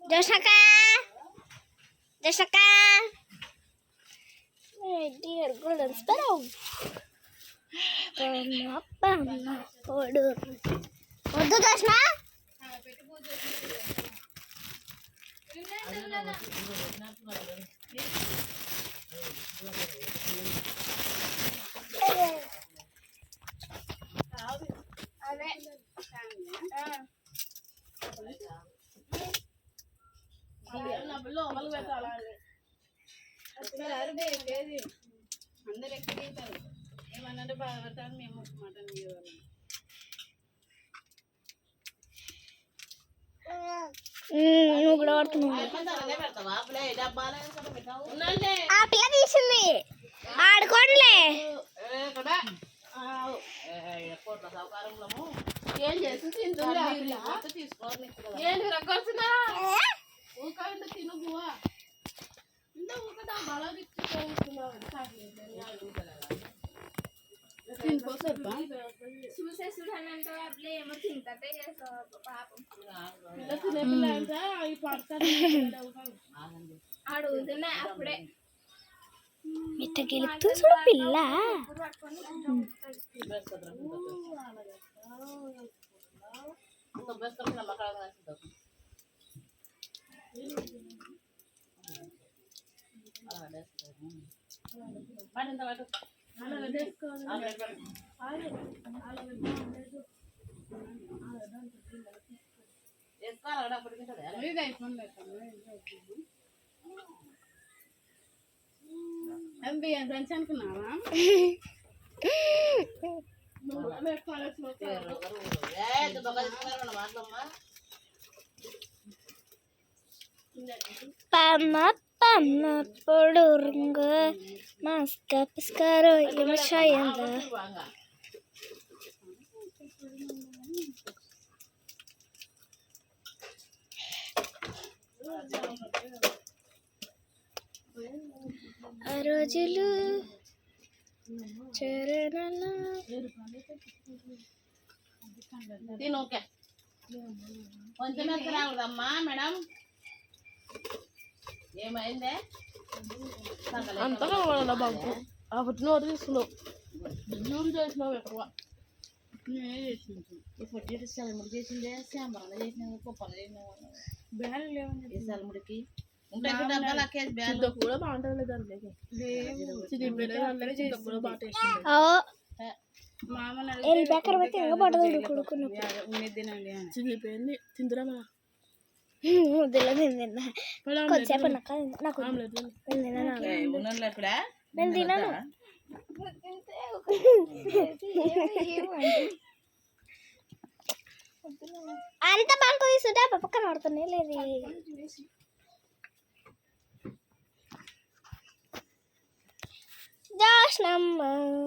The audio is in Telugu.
Josaka, Josaka, my dear golden sparrow. వద్దు దర్శన అందరు ఎక్కడిస్తారు ఏమన్నా బాధపడతాను మేము మటన్ నువ్వు కూడా ఆ పిల్ల తీసింది ఆడుకోండిలే ఏం చేసి తీసుకోండి ఏంటి రగ్గొచ్చిందా ఊకంటే తినుగువా ఇంత ఊకదా బల చూసేసుడంటే అట్లా ఏమో తింటే పాపం అడుగుతున్నా అప్పుడే మెత్తగెలుతూ చూడు పిల్ల ఫ్రెండ్స్ అనుకున్నావా పమ్మ పమ్మ పొడురుంగ మాస్క పిస్కారో ఏమషాయంద ఆ రోజులు చరణల తినోకే కొంచెం రాకూడదమ్మా మేడం ఏమైందే అంతగా వాడాల బాబు ఆ పుట్టిన వరకు తీసుకున్నావు జూమ్ చేసినావు ఎక్కువ పొట్టి సలముడి చేసిందే శాంబరాలు చేసిన కుప్పలు చేసిన బ్యాలు లేవండి సలముడికి కూడా బాగుంటుంది చిరిగిపోయింది తిందురా కొద్దిసేపు నేను తినను అంత బాగా తీసుంటే పక్కన పడుతున్నాయి లేదు Josh number